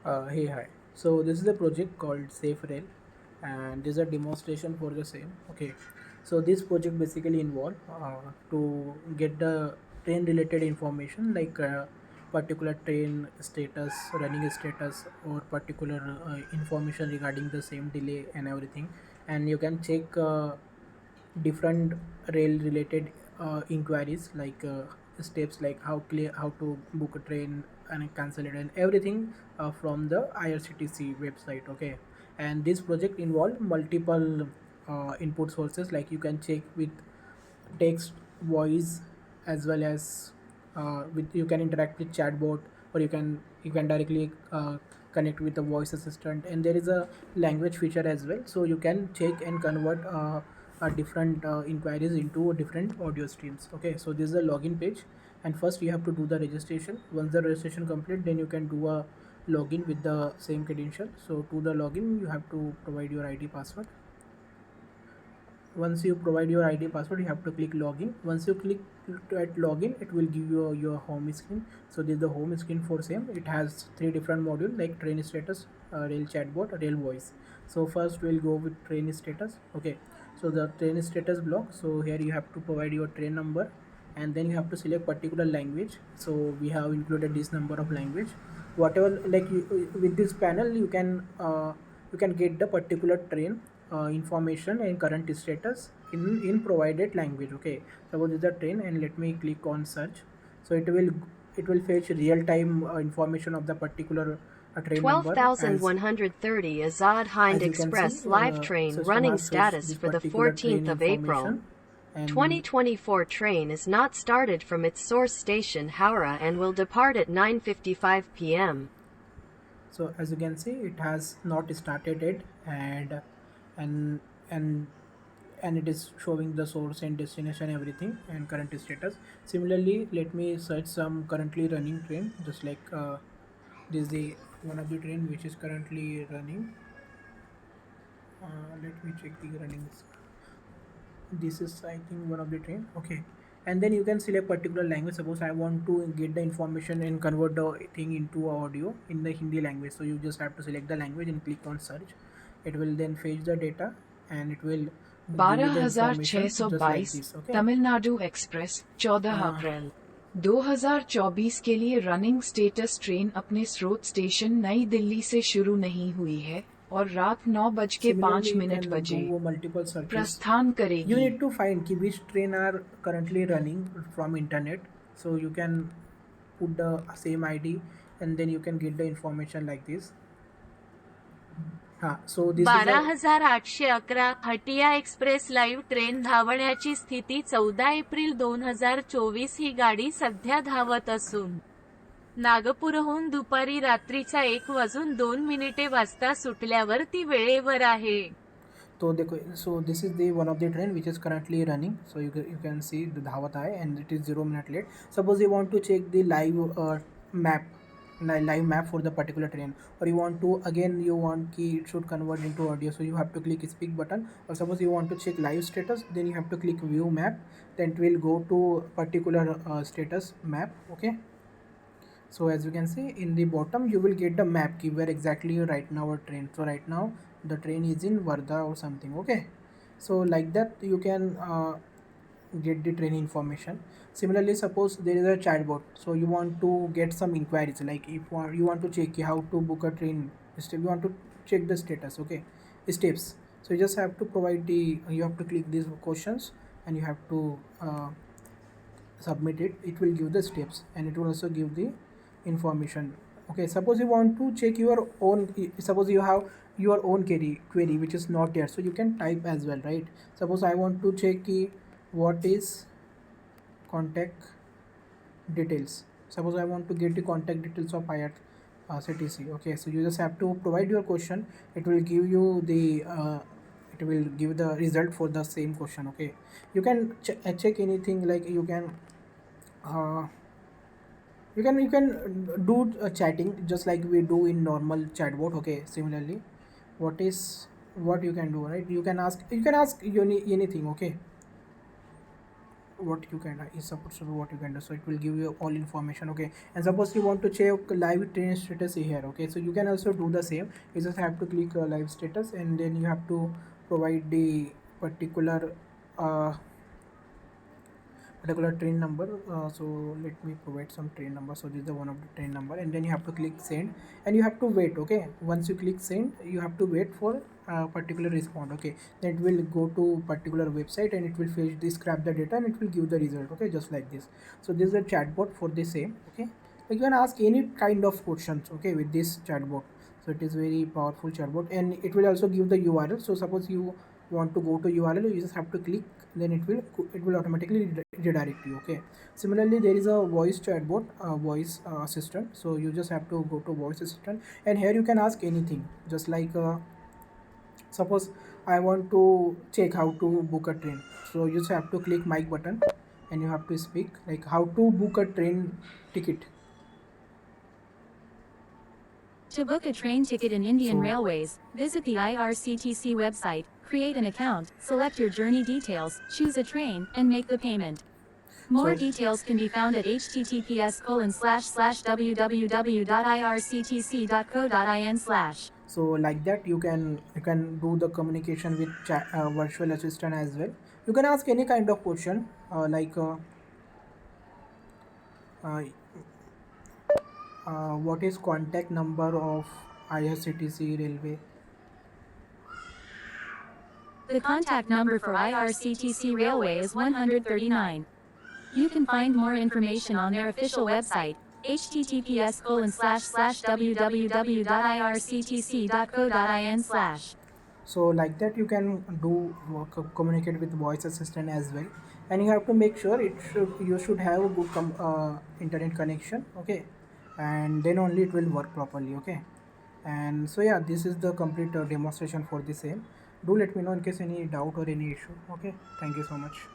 Hey, hi. So this is a project called Safe Rail, and this is a demonstration for the same. Okay, so this project basically involve to get the train related information like particular train status, running status, or particular information regarding the same delay and everything, and you can check different rail related inquiries like steps like how to book a train and cancel it and everything from the IRCTC website. Okay, and this project involved multiple input sources, like you can check with text, voice, as well as with you can interact with chatbot, or you can directly connect with a voice assistant, and there is a language feature as well, so you can check and convert different inquiries into different audio streams. Okay, so this is a login page, and first you have to do the registration. Once the registration complete, then you can do a login with the same credential. So to the login you have to provide your ID password. Once you provide your ID password, you have to click login. Once you click at login, it will give you your home screen. So this is the home screen for same. It has three different modules like train status, rail chatbot, rail voice. So first we'll go with train status. Okay, so the train status block, so here you have to provide your train number, and then you have to select particular language. So we have included this number of language, whatever, like with this panel you can get the particular train information and current status in provided language. Okay, suppose this is the train, and let me click on search. So it will fetch real time information of the particular train number. as 12,130 Azad Hind as you can see, Express live train system running has fetched status this for the particular train 14th of April. information. And 2024 train is not started from its source station Howrah and will depart at 9:55 p.m. so as you can see, it has not started it, and and and it is showing the source and destination, everything, and current status. Similarly, let me search some currently running train, just like this is the one of the train which is currently running. Let me check the runnings. This is, I think, one of the train. Okay, and then you can select particular language. Suppose I want to get the information and convert the thing into audio in the Hindi language, so you just have to select the language and click on search. It will then fetch the data, and it will give you बारह the हजार छः information सौ just like बाईस this. Okay, Tamil Nadu express 14 uh, अप्रैल 2024 के लिए running status train अपने स्रोत station नई दिल्ली से शुरू नहीं हुई है और रात 9 बज के similarly 5 you मिनट can बजे do multiple searches. प्रस्थान You करेगी। need to find ki which train are currently running from internet, so you can put the same ID, and then you can get the information like this. So this is a 12,811 Hatia express live train धावण्याची स्थिती 14 April 2024 ही गाडी सध्या धावत असून नागपूरहून दुपारी रात्रीचा 1:02 वाजता सुटल्यावर ती वेळेवर आहे. तो देखो, so this is the one of the train which is currently running, so you can see the Dhavat hai, and it is 0 minute late. Suppose you want to check the map live map for the particular train, or you want to, again you want ki it should convert into audio, so you have to click speak button. Or suppose you want to check live status, then you have to click view map, then it will go to particular status map. Okay, so as you can see in the bottom, you will get the map key where exactly right now a train. So right now the train is in Varda or something. Okay, so like that you can get the train information. Similarly, suppose there is a chatbot, so you want to get some inquiries, like if you want to check how to book a train step, you want to check the status. Okay, steps. So you just have to provide the, you have to click these questions, and you have to submit it. It will give the steps, and it will also give the information. Okay, suppose you want to check your own, suppose you have your own query which is not there, so you can type as well, right? Suppose I want to check what is contact details. Suppose I want to get the contact details of IRCTC. Okay, so you just have to provide your question. It will give you the it will give the result for the same question. Okay, you can check anything, like uh, you can do chatting just like we do in normal chatbot. Okay, similarly, what you can do, right? You can ask anything. Okay, what you can is supposed to be what you can do. So it will give you all information. Okay, and suppose you want to check live train status here. Okay, so you can also do the same. You just have to click live status, and then you have to provide the particular train number. So let me provide some train number. So this is the one of the train number, and then you have to click send, and you have to wait. Okay, once you click send, you have to wait for a particular response. Okay, then it will go to particular website, and it will fetch this, scrap the data, and it will give the result. Okay, just like this. So this is a chatbot for the same. Okay, so you can ask any kind of questions, okay, with this chatbot. So it is very powerful chatbot, and it will also give the URL. So suppose you want to go to URL, you just have to click, then it will automatically redirect you. Okay, similarly there is a voice chatbot, voice assistant. So you just have to go to voice assistant, and here you can ask anything, just like suppose I want to check how to book a train. So you just have to click mic button, and you have to speak like how to book a train ticket. To book a train ticket in Indian So- Railways, visit the IRCTC website, create an account, select your journey details, choose a train, and make the payment. More So- details can be found at https://www.irctc.co.in/. So like that you can do the communication with virtual assistant as well. You can ask any kind of question, like uh, what is contact number of IRCTC railway. The contact number for IRCTC Railway is 139. You can find more information on their official website, https://www.irctc.co.in/. So like that you can do communicate with voice assistant as well, and you have to make sure you should have a good internet connection. Okay, and then only it will work properly. Okay, and so yeah, this is the complete demonstration for the same. Do let me know in case any doubt or any issue. Okay, thank you so much.